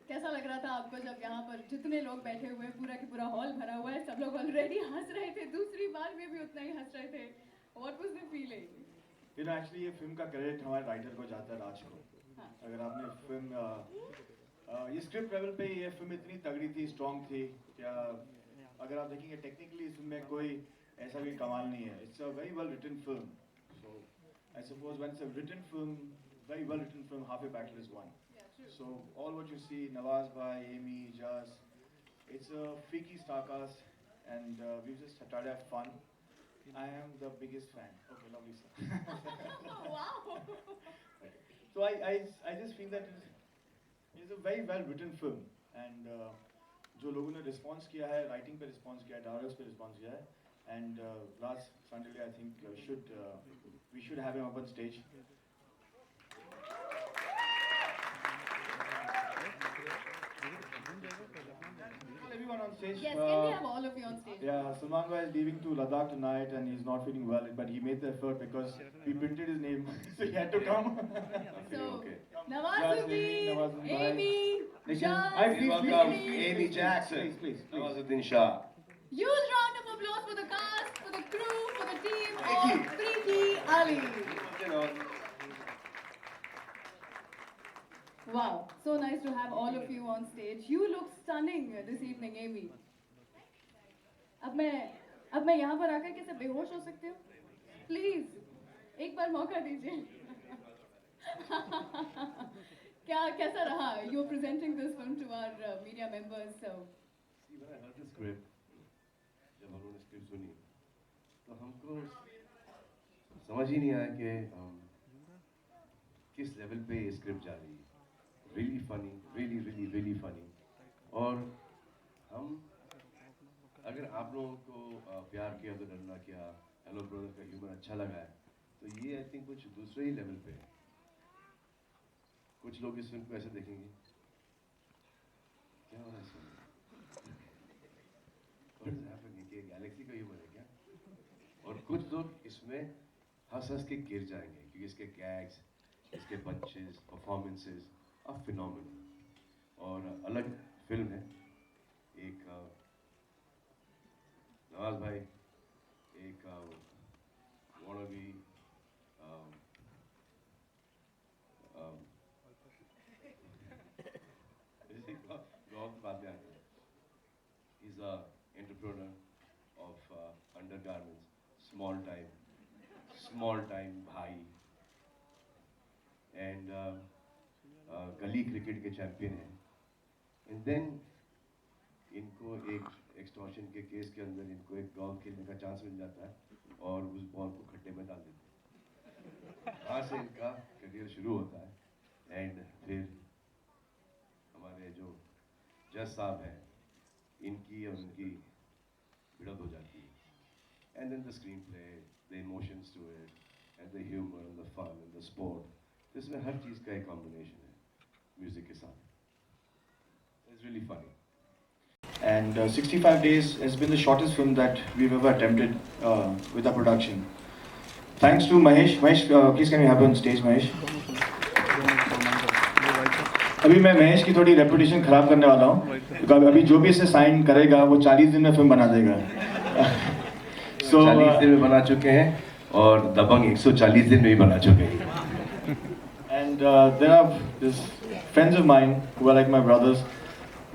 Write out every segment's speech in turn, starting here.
कैसा लग रहा था आपको जब यहाँ पर जितने लोग बैठे हुए पूरा की पूरा हॉल भरा हुआ है, सब लोग ऑलरेडी हंस रहे थे, दूसरी बार में भी उतना ही हंस रहे थे? What was the feeling? Actually ये फिल्म का क्रेडिट हमारे राइटर को जाता है, राज को। हाँ. अगर आपने फिल्म ये स्क्रिप्ट लेवल पे ये फिल्म इतनी तगड़ी थी, स्ट्रॉन्ग थी क्या, अगर आप देखेंगे टेक्निकली इसमें कोई ऐसा भी कमाल नहीं है। It's a very well written film, so I suppose when it's a written film, very well written film, half a battle is won. So all what you see, Nawaz Bhai, Amy, Jas, it's a freaky star cast, and we've just tried to have fun. I am the biggest fan. Okay, lovely sir. Wow. So I just feel that it's a very well written film, and जो लोगों ने response किया है, writing पे response किया है, dialogues पे response किया है, and Raj Sandali I think we should have him up on stage. Everyone on stage. Yes, can we have all of you on stage? Yeah, Salman Bhai is leaving to Ladakh tonight and he's not feeling well, but he made the effort because we printed his name, so he had to come. So, okay. Nawazuddin, Amy, Jas, please welcome Amy Jackson. Please. Nawazuddin Shah. Huge round of applause for the cast, for the crew, for the team of Freaky Ali. Wow, so nice to have all of you on stage. You look stunning this evening, Amy. अब मैं यहाँ पर आकर कैसे बेहोश हो सकती हूँ? Please, एक बार मौका दीजिए. कैसा रहा? You're presenting this film to our media members, so. See, when I heard the script, जब हम लोगों ने स्क्रिप्ट सुनी, तो हमको समझ ही नहीं आया कि किस लेवल पे ये स्क्रिप्ट जा रही है। Really funny, really funny. और हम अगर आप लोगों को प्यार किया तो डरना क्या, हेलो ब्रदर का ह्यूमर अच्छा लगा है, तो ये आई थिंक कुछ दूसरे ही लेवल पे है। कुछ लोग इस फिल्म को ऐसे देखेंगे, क्या हो रहा है इसमें? What is happening? कि गैलेक्सी का ह्यूमर है क्या? और कुछ लोग इसमें हंस के गिर जाएंगे क्योंकि इसके गैग्स, इसके पंचेस, परफॉर्मेंसेस फिनोमिनल और अलग फिल्म है। एक नवाज भाई, एक wannabe he's a entrepreneur of undergarments, small time bhai, and गली क्रिकेट के चैंपियन हैं। एंड देन इनको एक एक्सटॉर्शन के केस के अंदर इनको एक गॉल्फ खेलने का चांस मिल जाता है और उस बॉल को खड्डे में डाल देते हैं। वहाँ से इनका करियर शुरू होता है एंड फिर हमारे जो जज साहब हैं इनकी और उनकी भिड़ंत हो जाती है। And then the screenplay, the emotions to it and the humour and the fun and the sport, इसमें हर चीज़ का एक कॉम्बिनेशन है म्यूजिक के साथ। It's really funny. And 65 days has been the shortest film that we've ever attempted with our production. Thanks to Mahesh. Mahesh, please can we have you on stage, Mahesh? अभी मैं महेश की थोड़ी reputation खराब करने वाला हूँ, क्योंकि अभी जो भी इसे साइन करेगा वो 40 दिन में फिल्म बना देगा। So 40 दिन में बना चुके हैं और दबंग 140 दिन में भी बना चुके हैं। And there are this friends of mine who are like my brothers,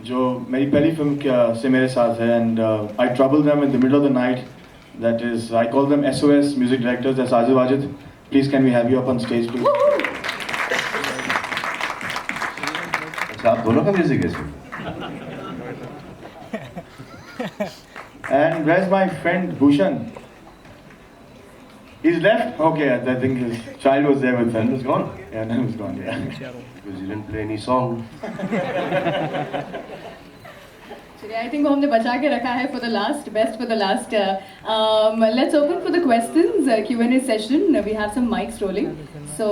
जो मेरी पहली फिल्म से मेरे साथ है, and I trouble them in the middle of the night. That is, I call them SOS music directors. That's Ajit Wajid. Please, can we have you up on stage, please? अच्छा, आप दोनों का music है इसमें? And where's my friend Bhushan? He's left? Okay, I think his child was there with him. He was gone? Yeah, he was gone, yeah. Because you didn't play any song. चलिए, I think वो हमने बचा के रखा है for the last, best for the last. Let's open for the questions, Q&A session. We have some mics rolling. So,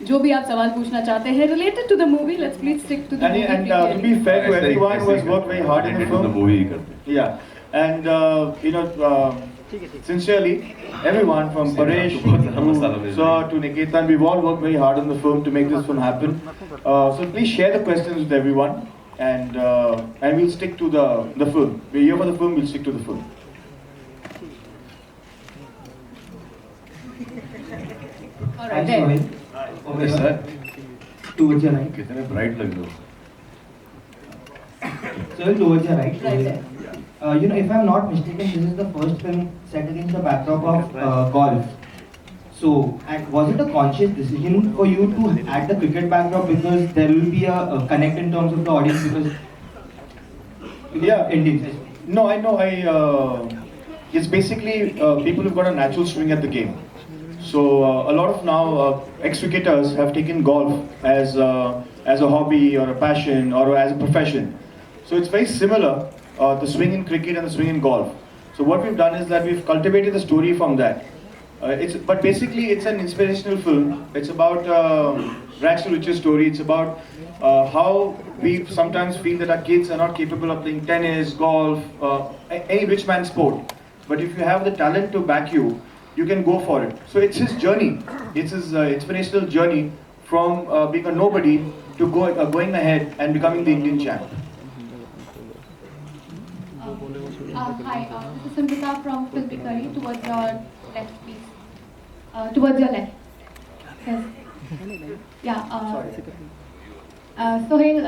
जो भी आप सवाल पूछना चाहते हैं related to the movie, let's please stick to the movie. And to be fair to everyone who has worked very hard in the film. movie. Yeah, and Sincerely, everyone from Paresh to Sir to Niketan, we've all worked very hard on the film to make this film happen. So please share the questions with everyone, and we'll stick to the film. We're here for the film. We'll stick to the film. All right, Hi, then. Sohail. Yes, sir. Towards your right. कितने bright लग रहे हो? Sohail, towards your right. Right there. If I'm not mistaken, this is the first film set against the backdrop of golf. So, and was it a conscious decision for you to add the cricket backdrop because there will be a connect in terms of the audience because Yeah. Indians. No, I know. It's basically people who've got a natural swing at the game. So a lot of now ex-cricketers have taken golf as a hobby or a passion or as a profession. So it's very similar, the swing in cricket and the swing in golf. So what we've done is that we've cultivated the story from that. But basically it's an inspirational film. It's about rags to riches story. It's about how we sometimes feel that our kids are not capable of playing tennis, golf, any rich man's sport. But if you have the talent to back you, you can go for it. So it's his journey. It's his inspirational journey from being a nobody to going ahead and becoming the Indian champ. Hi, this is Samrita from Filmikari. Towards your left, please. Towards your left. Yes. Yeah. Sohail,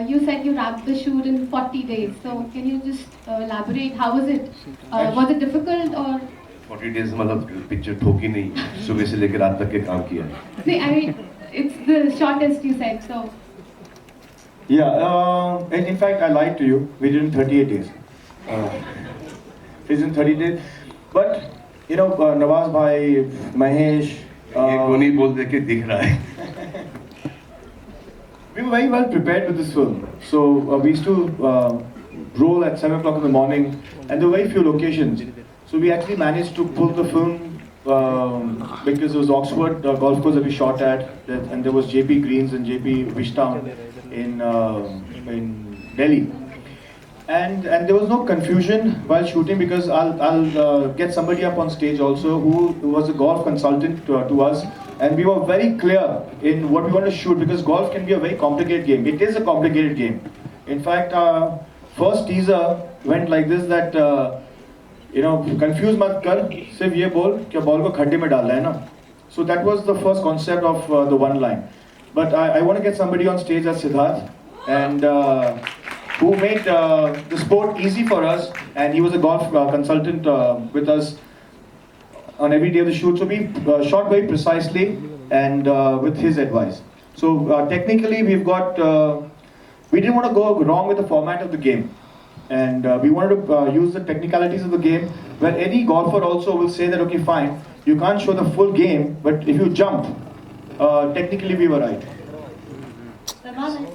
you said you wrapped the shoot in 40 days. So can you just elaborate? How was it? Was it difficult or? 40 days मतलब picture ठोकी नहीं, सुबह से लेकर रात तक के काम किया. No, I mean, it's the shortest you said. So. Yeah, in fact, I lied to you. We did in 38 days. It's in 30 days. But, Nawaz bhai, Mahesh... ये कोनी बोल दे के दिख रहा है. We were very well prepared with this film. So, we used to roll at 7 o'clock in the morning, and there were very few locations. So, we actually managed to pull the film because it was Oxford golf course that we shot at, and there was JP Greens and JP Wishtown in Delhi. And there was no confusion while shooting because I'll get somebody up on stage also who was a golf consultant to us, and we were very clear in what we want to shoot because golf can be a very complicated game. It is a complicated game. In fact, our first teaser went like this that confuse mat kar, sirf ye bol कि ball को खड्डे में डालना है ना. So that was the first concept of the one line. But I want to get somebody on stage as Siddharth, and who made the sport easy for us, and he was a golf consultant with us on every day of the shoot. So we shot very precisely and with his advice. So technically we've got, we didn't want to go wrong with the format of the game. And we wanted to use the technicalities of the game, where any golfer also will say that, okay, fine, you can't show the full game, but if you jump, technically we were right.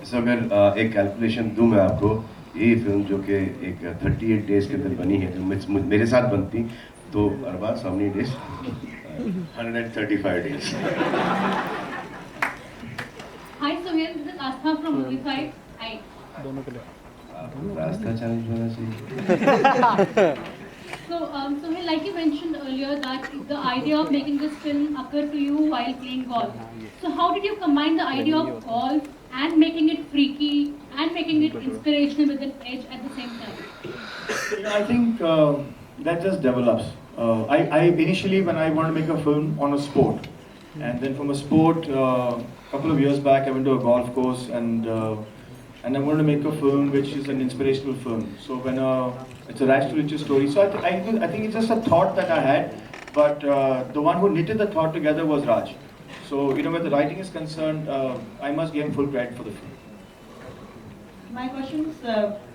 So अगर एक calculation दूं मैं आपको, ये film जो कि एक 38 days के अंदर बनी है, जो मेरे साथ बनती तो Arbaaz how many days? 135 days. Hi, Sohail. This is Astha from Movie5. Hi. रास्ता चैलेंज होना चाहिए. So, Sohail, like you mentioned earlier, that the idea of making this film occurred to you while playing golf. So, how did you combine the idea of golf and making it freaky and making it inspirational with an edge at the same time? I think that just develops. I initially, when I wanted to make a film on a sport, and then from a sport, a couple of years back, I went to a golf course, and I wanted to make a film which is an inspirational film. So when it's a rags to riches story. So I think it's just a thought that I had, but the one who knitted the thought together was Raj. So where the writing is concerned, I must give him full credit for the film. My question is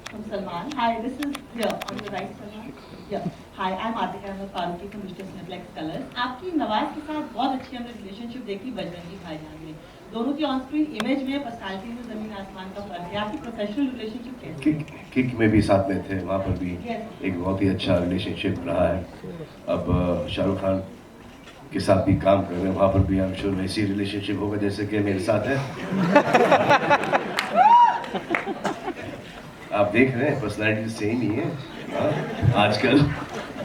from Salman. Hi, this is here on the right, Salman. Yeah. Hi, I'm Atika Faruqi from Mr. Cineplex Colors. आपकी नवाज के साथ बहुत अच्छी हमने relationship देखी बजरंगी भाईजान में. दोनों की ऑन स्क्रीन इमेज में, पर्सनालिटी में जमीन आसमान का फर्क है. आपकी प्रोफेशनल रिलेशनशिप कैसी है? किक में भी साथ में थे, वहाँ पर भी एक बहुत ही अच्छा रिलेशनशिप रहा है. अब शाहरुख खान के साथ भी काम कर रहे हैं, वहाँ पर भी आई एम श्योर वैसी रिलेशनशिप होगा जैसे कि मेरे साथ है. आप देख रहे हैं पर्सनालिटी सेम ही है आजकल,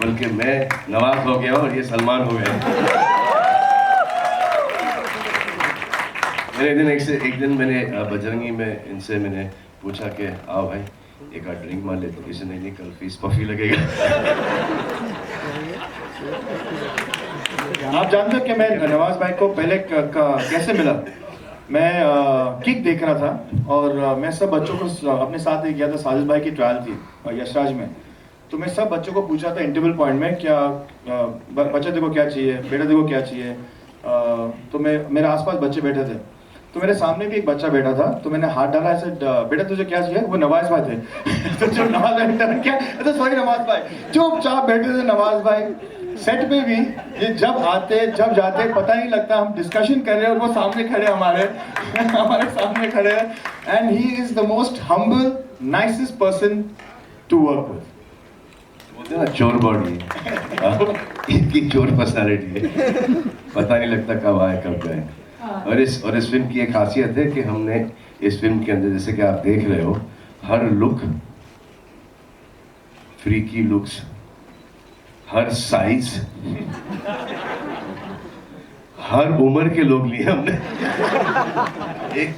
बल्कि मैं नवाज हो गया और ये सलमान हो गया। एक दिन मैंने बजरंगी में इनसे मैंने पूछा कि आओ भाई एक आध ड्रिंक मार लेते, किसी ने नहीं, कल फीस पफी लगेगा। आप जानते हो कि मैं नवाज भाई को पहले कैसे मिला? मैं किक देख रहा था और मैं सब बच्चों को अपने साथ ले गया था। साजिद भाई की ट्रायल थी यशराज में, तो मैं सब बच्चों को पूछा था इंटरवल पॉइंट में, क्या बच्चा देखो क्या चाहिए, बेटा देखो क्या चाहिए। तो मेरे आसपास बच्चे बैठे थे, तो मेरे सामने भी एक बच्चा बैठा था, तो मैंने हाथ डाला ऐसे, बेटा तुझे क्या चाहिए? वो नवाज भाई थे। तो जब नवाज भाई टर्न किया, अच्छा सॉरी नवाज भाई, चुपचाप बैठे थे नवाज भाई। सेट पे भी ये जब आते जब जाते पता नहीं लगता, हम डिस्कशन कर रहे हैं और वो सामने खड़े हमारे हमारे सामने खड़े हैं। And he is the most humble nicest person to work with. बोलते हैं ना चोर बॉडी, इनकी चोर पर्सनालिटी है, पता नहीं लगता कब आए कब गए। और इस फिल्म की एक खासियत है कि हमने इस फिल्म के अंदर, जैसे कि आप देख रहे हो, हर लुक, फ्रीकी लुक्स, हर साइज, हर उम्र के लोग लिए हमने। एक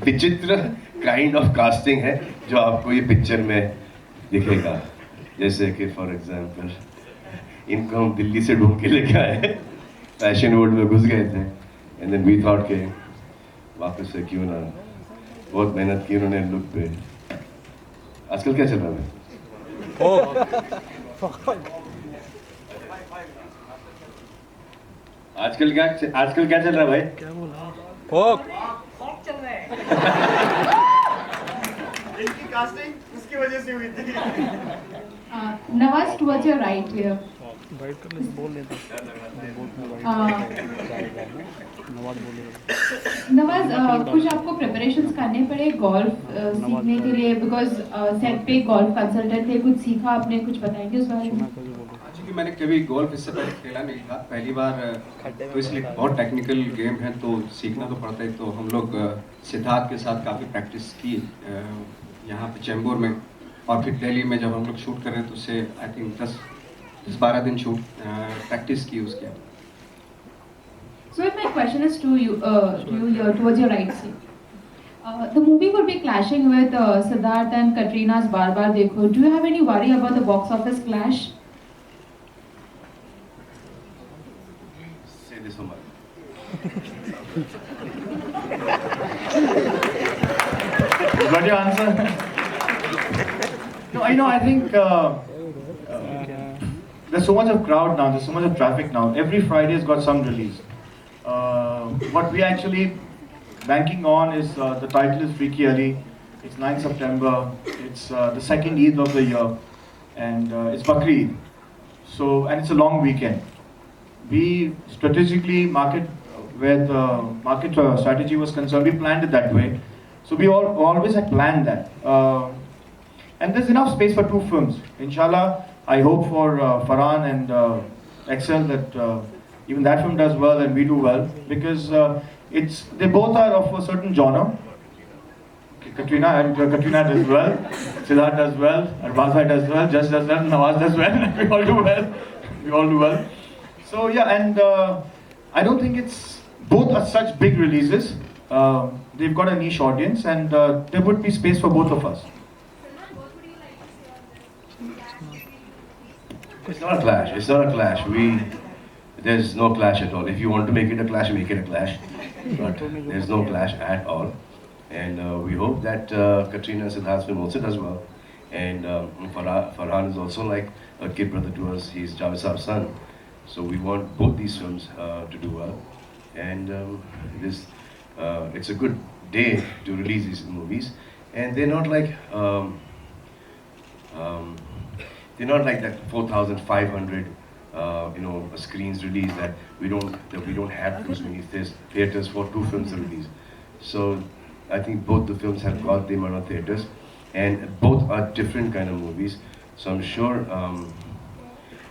विचित्र काइंड ऑफ कास्टिंग है जो आपको ये पिक्चर में दिखेगा। जैसे कि फॉर एग्जांपल इनको हम दिल्ली से ढूंढ के लेके आए, फैशन वर्ल्ड में घुस गए थे, एंड देन वी थॉट के वापस से क्यों ना, बहुत मेहनत की उन्होंने लुक पे। आजकल क्या चल रहा है? आजकल क्या चल रहा है भाई? क्या बोला? फोक चल रहा है। इनकी कास्टिंग उसकी वजह से हुई थी। Nawaz, towards your right here. Nawaz, कुछ आपको प्रिपरेशंस करने पड़े गोल्फ सीखने के लिए? बिकॉज सेट पे गोल्फ कंसल्टेंट थे, कुछ सीखा आपने, कुछ बताएंगे उस बारे में? क्योंकि मैंने कभी गोल्फ इससे पहले खेला नहीं था, पहली बार, तो इसलिए बहुत टेक्निकल गेम है तो सीखना तो पड़ता है। तो हम लोग सिद्धार्थ के साथ काफ़ी प्रैक्टिस की यहाँ पे चेंबूर में, और फिर दिल्ली में जब हम लोग शूट कर रहे हैं तो उससे आई थिंक 10-12 दिन शूट प्रैक्टिस की उसके। So my question is to you here, towards your right side. The movie would be clashing with Siddharth and Katrina's Baar Baar Dekho. Do you have any worry about the box office clash? Say this one. Got your answer? No, I think there's so much of crowd now, there's so much of traffic now. Every Friday's got some release. What we actually banking on is the title is Freaky Ali. It's 9 September. It's the second Eid of the year, and it's Bakri Eid. So, and it's a long weekend. We strategically where the market strategy was concerned, we planned it that way. So we always had planned that. And there's enough space for 2 films. Inshallah, I hope for Farhan and Excel that even that film does well and we do well, because they both are of a certain genre. Katrina does well, Siddharth does well, Arbaz does well, Just does well, Nawaz does well, we all do well. We all do well. So yeah, and I don't think both are such big releases. They've got a niche audience, and there would be space for both of us. It's not a clash. It's not a clash. There's no clash at all. If you want to make it a clash, make it a clash. But there's no clash at all. And we hope that Katrina and Siddharth's film also does well. And Farhan is also like a kid brother to us. He's Javed Saab's son. So we want both these films to do well. And it's a good day to release these movies. And they're not like that 4,500 screens release that we don't have too many theaters for 2 films to release. So I think both the films have got the amount of theaters, and both are different kind of movies. So I'm sure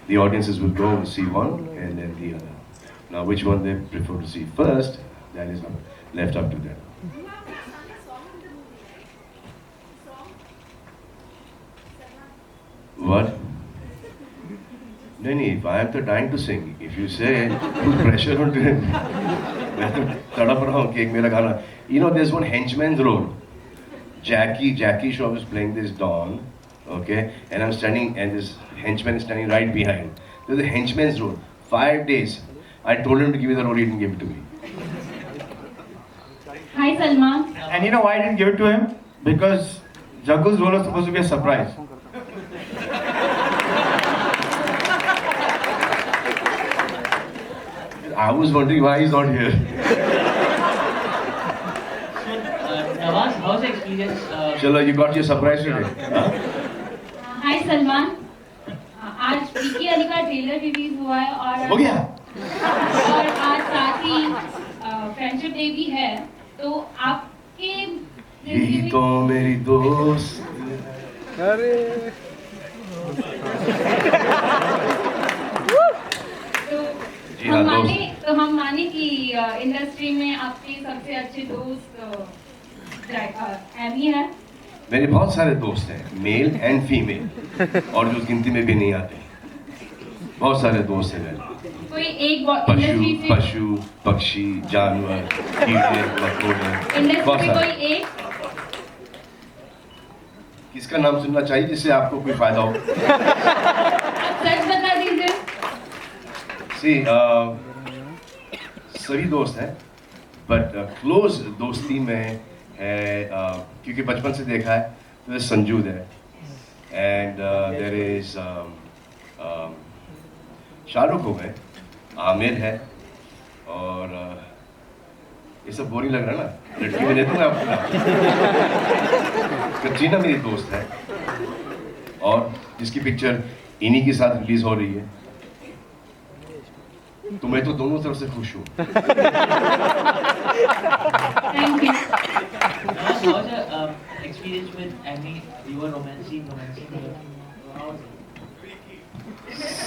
the audiences will go and see one and then the other. Now which one they prefer to see first, that is left up to them. What? नहीं नहीं, I am dying to sing. If you say put pressure on him, मैं तो तड़प रहा हूँ कि एक मेरा गाना. You know, there's one henchman's role. Jackie Shroff is playing this Don, okay, and I'm standing, and this henchman is standing right behind. There's a henchman's role. 5 days. I told him to give me the role, he didn't give it to me. Hi Salman. And you know why I didn't give it to him? Because Jagu's role was supposed to be a surprise. I was wondering why he's not here. Nawaz, how's the experience? Chalo, you got your surprise today. Huh? Hi Salman. आज विकी अली का trailer release हुआ है हो गया? और आज साथ ही friendship day भी है, तो आपके यही तो मेरी दोस्त. तो हम माने कि इंडस्ट्री में आपके सबसे अच्छे दोस्त एमी है. मेरे बहुत सारे दोस्त हैं, मेल एंड फीमेल, और जो गिनती में भी नहीं आते. बहुत सारे दोस्त हैं मेरे. कोई एक पशु इंडस्ट्री से पशु पक्षी जानवर कीड़े मकोड़े. बहुत इंडस्ट्री में सारे. कोई एक किसका नाम सुनना चाहिए जिससे आपको कोई फायदा हो? सच बता दीजिए. See, सभी दोस्त हैं, बट क्लोज दोस्ती में है, क्योंकि बचपन से देखा है, तो संजू है, एंड देयर इज शाहरुख हो गए, आमिर है, और ये सब बोरिंग लग रहा है ना, लड़की में देता हूँ आपको. कटरीना मेरी दोस्त है, और जिसकी पिक्चर इन्हीं के साथ रिलीज हो रही है, तो मैं तो दोनों तरफ से खुश हूँ. Thank you. Nawaz, how's the experience with Amy? You were romancing her. How's it?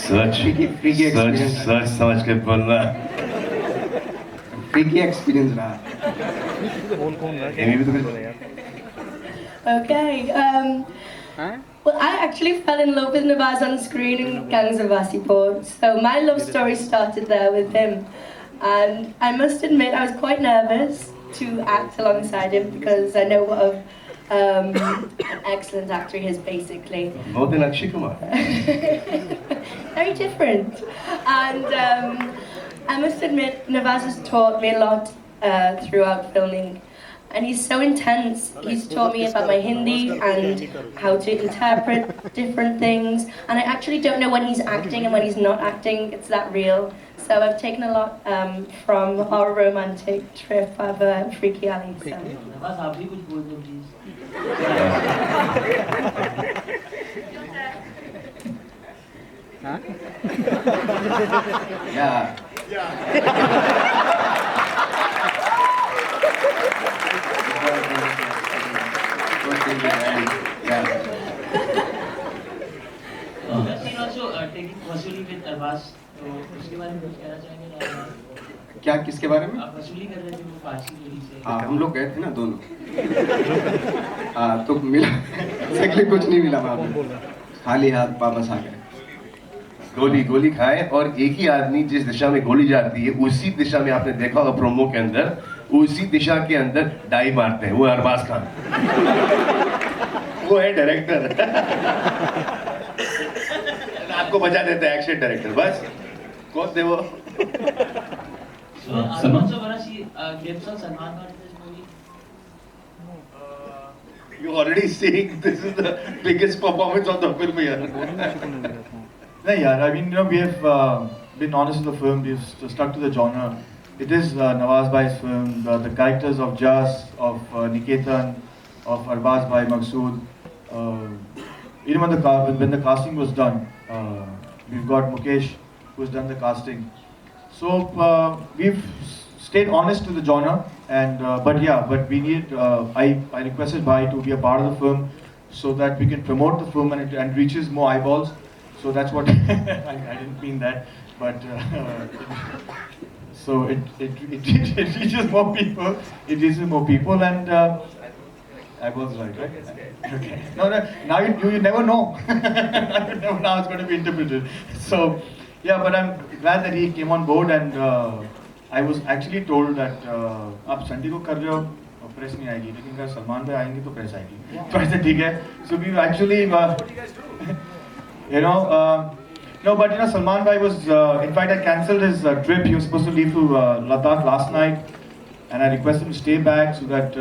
सच सच समझ के बोलना. फ्रीकी एक्सपीरियंस रहा. एमी भी तो कुछ. Okay. Well, I actually fell in love with Nawaz on screen in Gangs of Wasseypur. So my love story started there with him. And I must admit, I was quite nervous to act alongside him because I know what an excellent actor he is, basically. बहुत दिन Akshay Kumar. Very different. And I must admit, Nawaz has taught me a lot throughout filming. And he's so intense. He's taught me about my Hindi and how to interpret different things. And I actually don't know when he's acting and when he's not acting. It's that real. So I've taken a lot from our romantic trip of Freaky Ali. So. Nawaz, आप भी कुछ बोल दो please. Yeah. Seen also taking वसूली with Arbaaz, तो उसके बारे में कुछ कहना चाहेंगे ना? क्या किसके बारे में? आप वसूली कर रहे थे वो फारसी मूवी से. हाँ, हम लोग गए थे ना दोनों. हाँ, तो मिला एक्चुअली कुछ नहीं मिला वहाँ पे, खाली हाथ वापस आ गए. गोली खाए, और एक ही आदमी जिस दिशा में गोली जाती है उसी दिशा में आपने देखा होगा प्रोमो के अंदर, उसी दिशा के अंदर डाई मारते हैं. वो अरबाज खान, वो है डायरेक्टर. आपको बचा देता है एक्शन डायरेक्टर. बस कौन थे वो? So I'm also gonna see glimpse of Salman Khan in this movie. You already seeing this is the biggest performance of the film here. No, yeah, I mean, we have been honest with the film. We've stuck to the genre. It is Nawaz Bhai's film. The characters of Jas, of Niketan, of Arbaz Bhai, Maqsood. Even when the casting was done, we've got Mukesh, who's done the casting. So we've stayed honest to the genre, and but we need. I requested Bhai to be a part of the film so that we can promote the film and it reaches more eyeballs. So that's what I didn't mean that, but so it reaches more people. It reaches more people, and I was right, right? Okay. No, no. Now you never know. You never know how it's going to be interpreted. So, yeah, but I'm glad that he came on board, and I was actually told that आप Sunday को कर रहे हो press नहीं आएगी, लेकिन अगर सलमान भाई आएंगे तो प्रेस आएगी. तो ऐसे ठीक है. So we actually, you know, no, but you know, Salman bhai was, in fact, I cancelled his trip. He was supposed to leave to Ladakh last night, and I requested him to stay back so that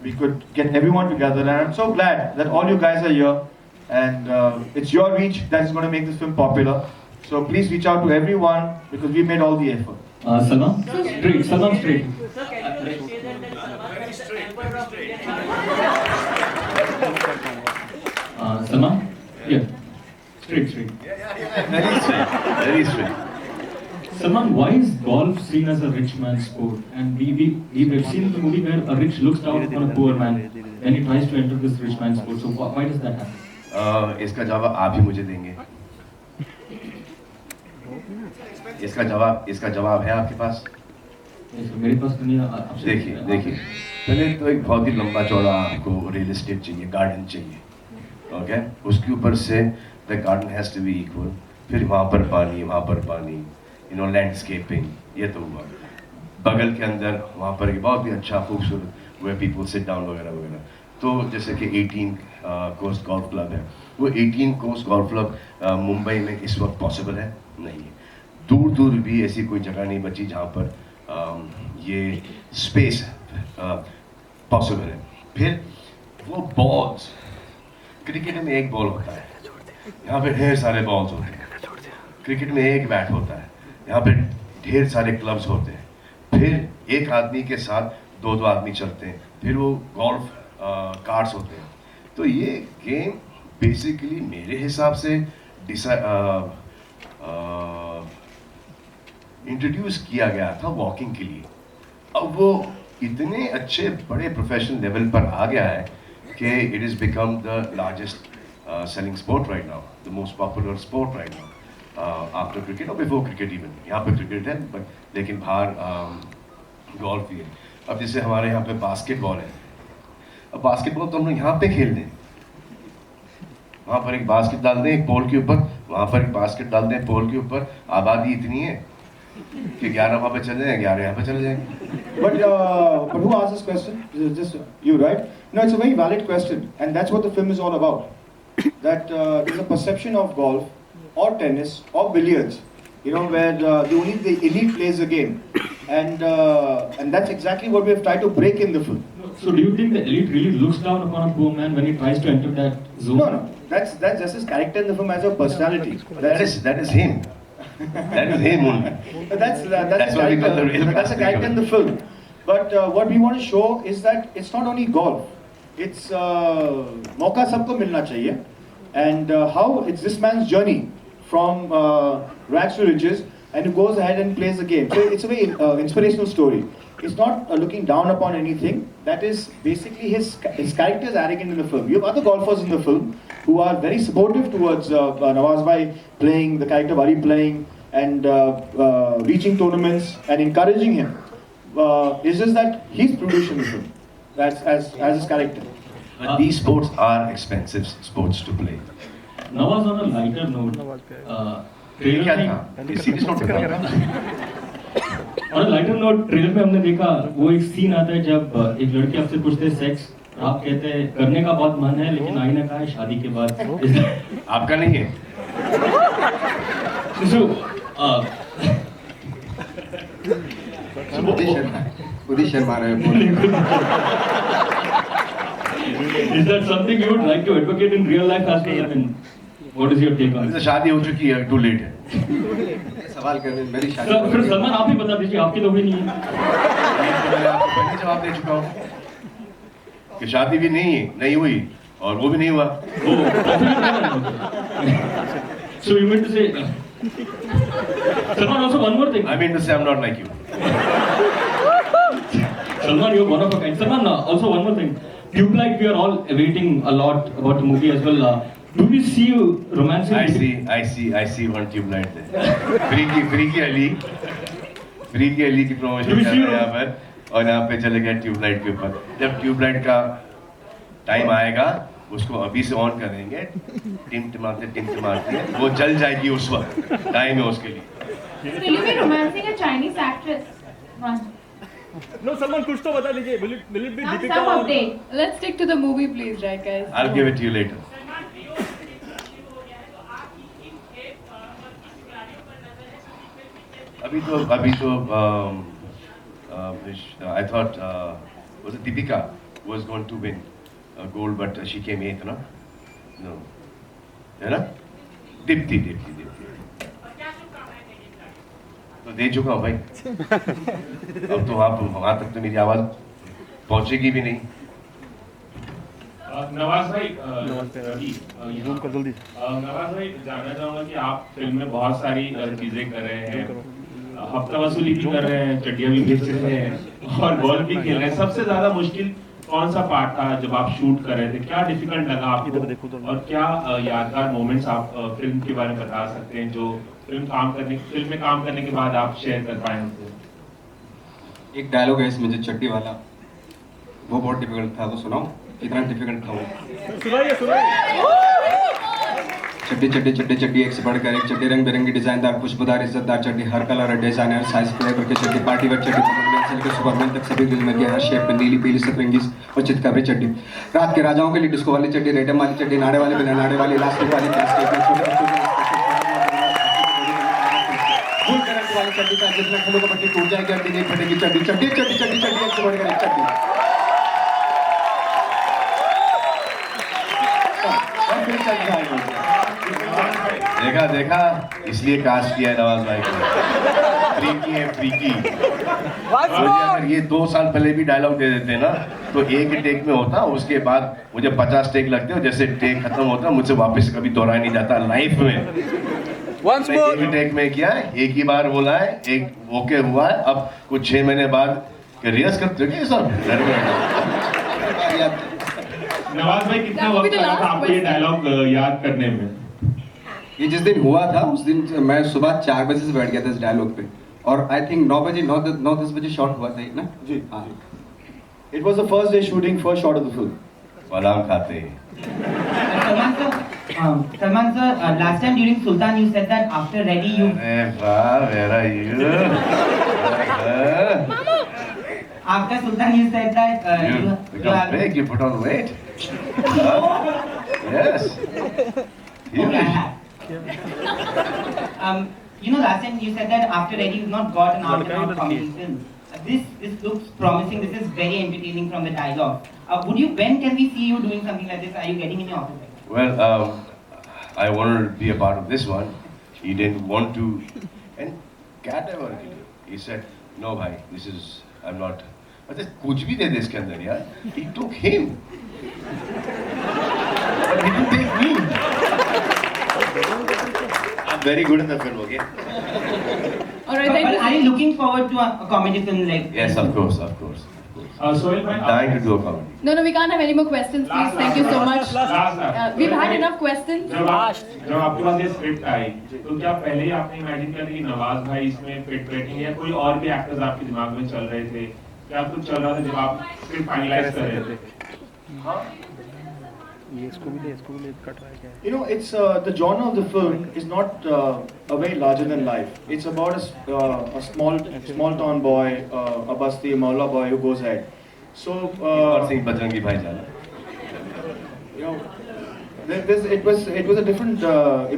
we could get everyone together. And I'm so glad that all you guys are here, and it's your reach that is going to make this film popular. So please reach out to everyone because we made all the effort. Salman, straight. Salman, straight. So can you say that Salman is the emperor of Indian Salman, yeah, straight. Very straight. Very straight. Salman, why is golf seen as a rich man's sport? And we've seen the movie where a rich looks down on a poor man and he tries to enter this rich man's sport. So why does that happen? इसका जवाब आप ही मुझे देंगे. इसका जवाब है आपके पास? मेरे पास तो नहीं है. देखिए पहले तो एक बहुत ही लंबा चौड़ा आपको रियल एस्टेट चाहिए, गार्डन चाहिए, ओके? उसके ऊपर से the garden has to be equal. फिर वहाँ पर पानी, यू नो, लैंडस्केपिंग, ये तो हुआ. बगल के अंदर वहाँ पर एक बहुत ही अच्छा खूबसूरत वेयर पीपल सिट डाउन वगैरह. तो जैसे कि 18 कोस्ट गोल्फ क्लब है, वो 18 कोस्ट गोल्फ क्लब मुंबई में इस वक्त पॉसिबल है? नहीं है. दूर भी ऐसी कोई जगह नहीं बची जहाँ पर ये स्पेस पॉसिबल है. फिर वो बॉल्स, क्रिकेट में एक बॉल होता है, यहाँ पे ढेर सारे बॉल्स होते हैं. क्रिकेट में एक बैट होता है, यहाँ पे ढेर सारे क्लब्स होते हैं. फिर एक आदमी के साथ दो आदमी चलते हैं. फिर वो गोल्फ कार्ड्स होते हैं. तो ये गेम बेसिकली मेरे हिसाब से इंट्रोड्यूस किया गया था वॉकिंग के लिए. अब वो इतने अच्छे बड़े प्रोफेशनल लेवल पर आ गया है कि it is become the largest selling sport right now, the most popular sport right now after cricket और बिफोर क्रिकेट इवन. यहाँ पे क्रिकेट है बट लेकिन बाहर गोल्फ भी है. अब जैसे हमारे यहाँ पे बास्केटबॉल है. अब बास्केटबॉल तो हम लोग यहाँ पे खेल दें, वहाँ पर एक बास्केट डाल दें एक पोल के ऊपर, वहाँ पर एक बास्केट डाल दें पोल के ऊपर. आबादी इतनी है कि 11 वहाँ पे चले जाएंगे, 11 यहाँ पे चले जाएंगे. But who asked this question? Just you, right? No, it's a very valid question, and that's what the film is all about. That there's a perception of golf, or tennis, or billiards, you know, where only the elite plays the game, and that's exactly what we have tried to break in the film. So do you think the elite really looks down upon a poor man when he tries to enter that zone? No, that's just his character in the film as a personality. That is him. That is him only. That's what we call the real that's a character in the film. But what we want to show is that it's not only golf. It's मौका सबको मिलना चाहिए, and how it's this man's journey from rags to riches, and he goes ahead and plays the game. So it's a very inspirational story. It's not looking down upon anything. That is basically his character is arrogant in the film. You have other golfers in the film who are very supportive towards Nawaz bhai playing, the character Bari playing, and reaching tournaments and encouraging him. It's just that he's produced in the film. That's as his character. But these sports are expensive sports to play. Nawaz, on a lighter note, क्या था? Serious note पे था. और lighter note trailer में हमने देखा वो एक सीन आता है जब एक लड़की आपसे पूछते हैं सेक्स, आप कहते हैं करने का बहुत मन है लेकिन आईना कहा है शादी के बाद. आपका नहीं है. खुद ही शर्मा रहे हैं. Is that something you would like to advocate in real life as well? I mean, what is your take on it? शादी हो चुकी है, too late है. सवाल कर रहे हैं मेरी शादी. फिर सलमान आप ही बता दीजिए, आपकी तो हुई नहीं है. मैं आपको पहले जवाब दे चुका हूँ कि शादी भी नहीं हुई और वो भी नहीं हुआ. So you mean to say, Salman, also one more thing. I mean to say I'm not like you. Salman, you're one of a kind. Salman, also one more thing. Tubelight, we are all awaiting a lot about the movie as well. Do we see you romancing? I see one Tubelight there. Freaky Ali की promotion कर रहे हैं यहाँ पर और यहाँ पे चले गए ट्यूबलाइट के ऊपर. जब ट्यूबलाइट का टाइम आएगा उसको अभी से ऑन करेंगे, टिमटिमाते वो जल जाएगी उस वक्त, टाइम है उसके लिए। Will you be romancing a Chinese actress? One. No, someone कुछ तो बता दीजिए. Will it be Deepika Some or? update. Let's stick to the movie, please, right, guys? I'll give it to you later. अभी तो I thought was it Deepika was going to win gold, but she came 8th, no? No. है ना? दीप्ति तो दे चुका हूँ भाई। अब तो वहाँ तक तो मेरी आवाज पहुँचेगी भी नहीं। नवाज भाई नवाज भाई जानना चाहूंगा कि आप फिल्म में बहुत सारी चीजें कर रहे हैं, हफ्ता वसूली भी कर रहे हैं, चड्डियां भी बेच रहे हैं और बॉल भी खेल रहे हैं। सबसे ज्यादा मुश्किल कौन सा पार्ट था जब आप शूट कर रहे थे? क्या डिफिकल्ट लगा आपको और क्या यादगार मोमेंट्स आप फिल्म के बारे में बता सकते हैं जो फिल्म में काम करने के बाद आप शेयर कर पाए हमसे? एक डायलॉग है इसमें जो चड्डी वाला, वो बहुत डिफिकल्ट था, तो सुनाओ कितना डिफिकल्ट था वो। सुनाइए। चड्डी चड्डी चड्डी चड्डी एक से बढ़कर एक चड्डी, रंग बिरंगी डिजाइनदार खुशबूदार इज्जतदार चड्डी, हर कलर और डिजाइनर साइज प्ले करके चड्डी, पार्टी वेयर चड्डी, से लेकर सुपरमैन तक सभी दिल में दिया, हर शेप में नीली पीली सतरंगी और चितकबरी चड्डी, रात के राजाओं के लिए डिस्को वाली चड्डी, रेडम वाली चड्डी, नाड़े वाली बिना नाड़े वाली, इलास्टिक वाली, फुल करंट वाली चड्डी का जितना खिलो का पट्टी टूट जाएगी हड्डी नहीं फटेगी चड्डी, चड्डी चड्डी चड्डी चड्डी एक से बढ़कर एक चड्डी। देखा इसलिए कास्ट किया है नवाज भाई को। फ्रीकी है फ्रीकी। मुझे अगर ये 2 साल पहले भी डायलॉग दे देते ना तो एक ही टेक में होता, उसके बाद मुझे 50 टेक लगते और जैसे टेक खत्म होता मुझसे वापस कभी दोहराया नहीं जाता लाइफ में। एक ही टेक में किया है, एक ही बार बोला है, एक ओके हुआ है। अब कुछ 6 महीने बाद रिहर्स करते हैं सब घर में। नवाज भाई कितना वक्त लगा था आपको ये डायलॉग याद करने में? ये जिस दिन हुआ था उस दिन मैं सुबह 4 बजे से बैठ गया था इस डायलॉग पे और आई थिंक 9-10 बजे शॉट हुआ था ना जी। हाँ, It was the first day shooting, first shot of the film. बादाम खाते हैं। Salman sir, last time during Sultan you said that after Ready you. अरे वाह, where are you? After Sultan you said that You become big, you put on weight. Yes. Okay, I have. You know, last time you said that after Ready you've not got an out-and-out comedy film. This looks promising. This is very entertaining from the dialogue. When can we see you doing something like this? Are you getting in your office? Well, I wanted to be a part of this one. He didn't want to, and cat ever. He said, "No, bhai, this is I'm not." I said, "कुछ भी दे दे इसके अंदर यार." He took him, but he didn't take me. I'm very good in the film, okay? All right, thank you. Are you looking forward to a comedy film like? Yes, of course. Sohail bhai, I'm dying to do a comedy. No, we can't have any more questions, please. Thank you so much. We've had enough questions. जब आपके पास ये script I तो क्या पहले ही आपने imagine किया था कि नवाज भाई इसमें फिट बैठेंगे या कोई और भी एक्टर्स आपके दिमाग में चल रहे थे? क्या कुछ चल रहा था जब आप स्क्रिप्ट फाइनलाइज कर रहे थे? You know, it's the genre of the film is not a very larger than life. It's about a small town boy, a basti Maula boy who goes ahead. So और सिंह बजरंगी भाईजान। you know, it was a different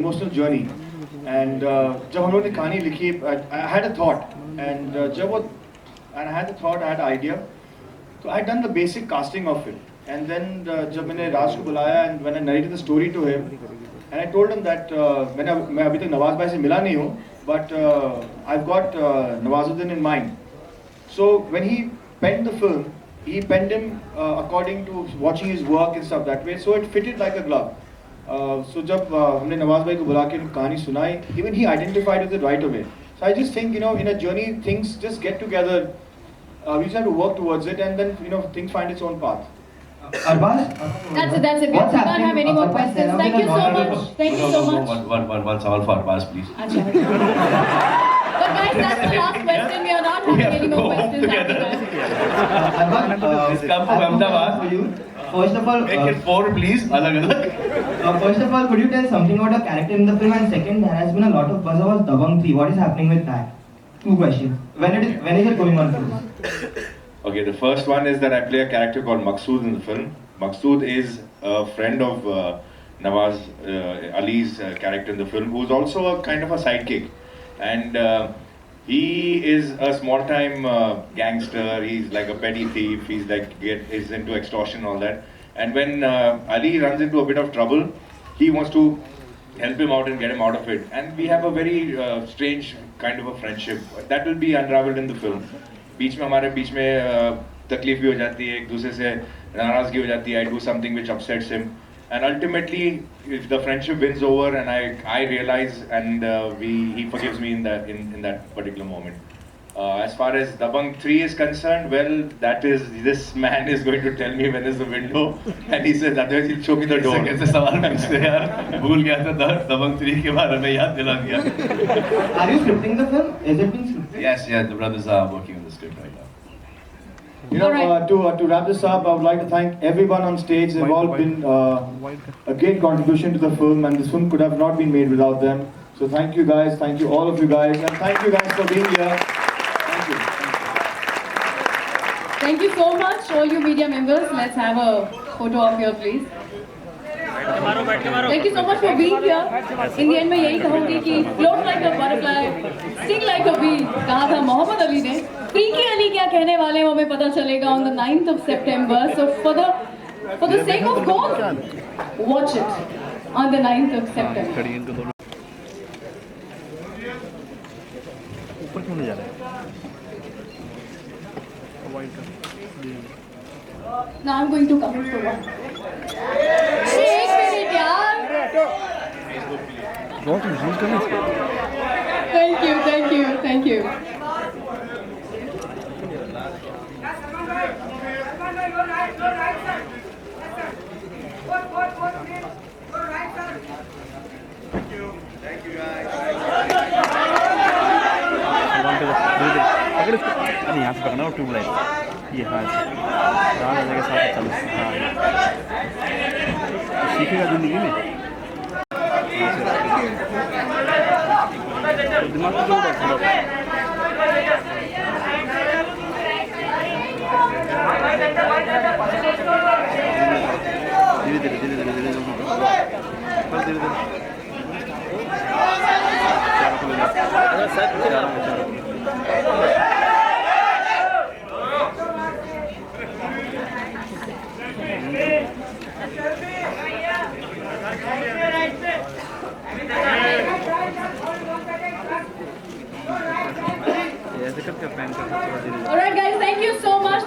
emotional journey. And जब हम लोगों ने कहानी लिखी, I had a thought, and I had the thought, I had an idea. So I had done the basic casting of it. And then जब मैंने राज को बुलाया and when I narrated the story to him, and I told him that मैं अभी तक नवाज भाई से मिला नहीं हूँ, but I've got Nawazuddin in mind. So when he penned the film, he penned him according to watching his work and stuff that way. So it fitted like a glove. So जब हमने नवाज भाई को बुला के कहानी सुनाई, even he identified with it right away. So I just think, you know, in a journey things just get together. We just have to work towards it, and then, you know, things find its own path. That's it. We can't have any more questions. Thank you so much. Thank you so much. One sawal for Arbaz, please. But guys, that's the last question. We are not having any more questions after that. Come from Ahmedabad. first of all, Make it 4 please, alag. first of all, could you tell something about the character in the film? And second, there has been a lot of buzz about Dabangg 3. What is happening with that? 2 questions. When is it going on, please? Okay, the first one is that I play a character called Maqsood in the film. Maqsood is a friend of Nawaz Ali's character in the film, who's also a kind of a sidekick. And he is a small-time gangster. He's like a petty thief. He's like is into extortion and all that. And when Ali runs into a bit of trouble, he wants to help him out and get him out of it. And we have a very strange kind of a friendship that will be unraveled in the film. बीच में हमारे बीच में तकलीफ भी हो जाती है, एक दूसरे से नाराजगी हो जाती है. I do something which upsets him, and ultimately, if the friendship wins over, and I realize, and he forgives me in that particular moment. As far as Dabangg 3 is concerned, well, this man is going to tell me when is the window, and he says otherwise he'll show me the door. कैसे सवाल पूछते यार, भूल गया था Dabangg 3 के बारे में याद दिला दिया. Are you scripting the film? Is it being scripted? Yes, the brothers are working on the script right now. You know, to wrap this up, I would like to thank everyone on stage. They've all been a great contribution to the film, and this film could have not been made without them. So thank you guys, thank you all of you guys, and thank you guys for being here. Thank you. Thank you so much, all you media members. Let's have a photo of you, please. Thank you so much for being here. In the end, मैं यही कहूँगी कि float like a butterfly, sting like a bee. कहा था मोहम्मद अली ने. Freaky Ali क्या कहने वाले हैं वो हमें पता चलेगा on the 9th of September. So for the sake of God, watch it on the 9th of September. ऊपर क्यों नहीं जा रहा है? Now I'm going to come in for one. एक मिनट यार. बहुत यूज करना है. Thank you. अगर इसको अरे यहाँ से पकड़ना और ट्यूबलाइट ये हाँ रान के साथ चल सीखेगा जिंदगी में दिमाग को जोड़ Alright guys, thank you so much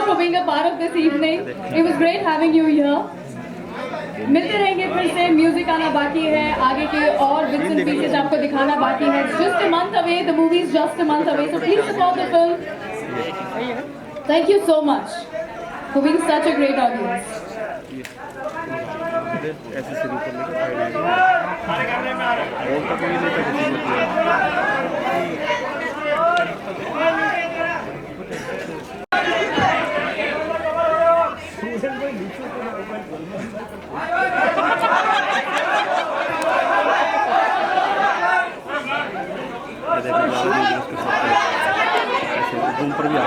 for being a part of this evening. It was great having you here. मिलते रहेंगे फिर से. म्यूजिक आना बाकी है, आगे के और bits and pieces आपको दिखाना बाकी है. It's just a month away, the movie is just a month away, so please support the film. Thank you so much for being such a great audience. ऐसे शुरू कर लेकर और तक कोई नहीं रूम पर भी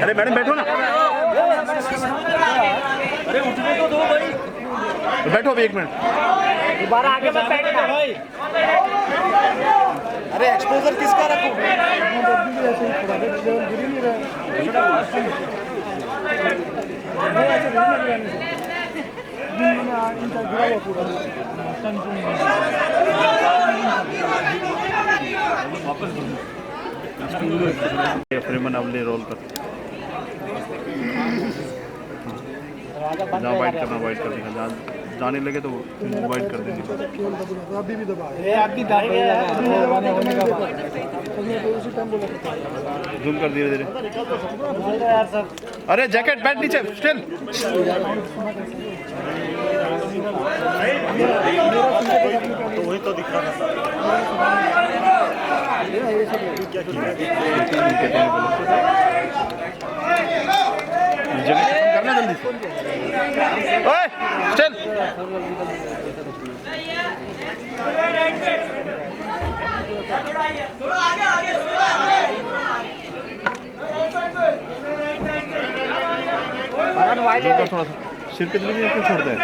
अरे मैडम बैठो ना. अरे उठने तो दो भाई. बैठो अभी 1 मिनट. दोबारा आगे मत बैठना भाई. अरे एक्सपोजर किसका रखूं? फ्रेमन अवले रोल कर जहाँ वाइट करना वाइट कर देगा. जहाँ जाने लगे तो वाइट कर देंगे. अभी भी दबा जूम कर धीरे धीरे. अरे जैकेट बैठ नीचे स्टिल. तो वही तो दिख रहा था. करना जल्दी ओए चल थोड़ा सा सिर के लिए क्यों छोड़ते हैं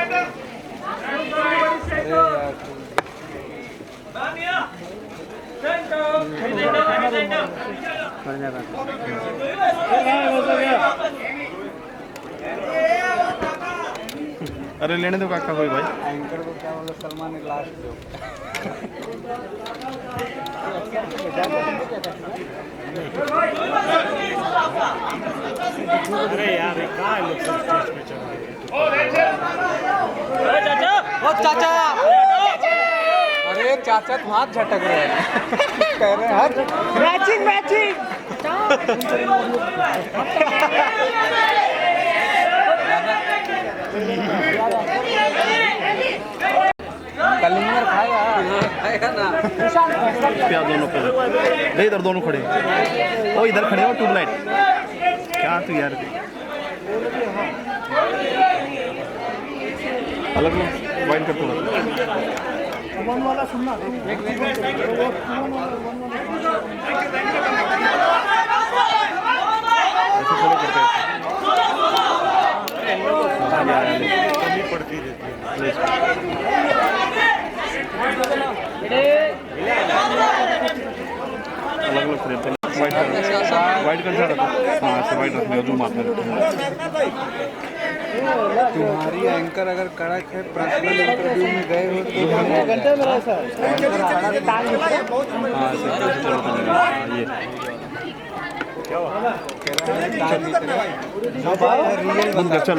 अरे लेने दो काका कोई भाई एंकर को क्या बोले सलमान ने लास्ट दो अरे यार कहाँ है लोग स्टेज पे चढ़ रहे ओ चाचा अरे चाचा तो हाथ झटक रहे हैं कह रहे हैं मैचिंग मैचिंग कलिंगर खाएगा ना क्या दोनों पे नहीं इधर दोनों खड़े ओ इधर खड़े हो ट्यूबलाइट क्या तू यार अलग वाइड कर थोड़ा वाला सुनना ऐसे फॉलो करते हैं कमी पड़ती रहती है अलग अलग फ्रेम पे वाइड कर जा रहा था हाँ ऐसे वाइड रखने और जूम आते रहते हैं तुम्हारी एंकर अगर कड़क है पर्सनल इंटरव्यू में गए हो तो घंटे में ऐसा ये क्या हुआ रियल बंदा चल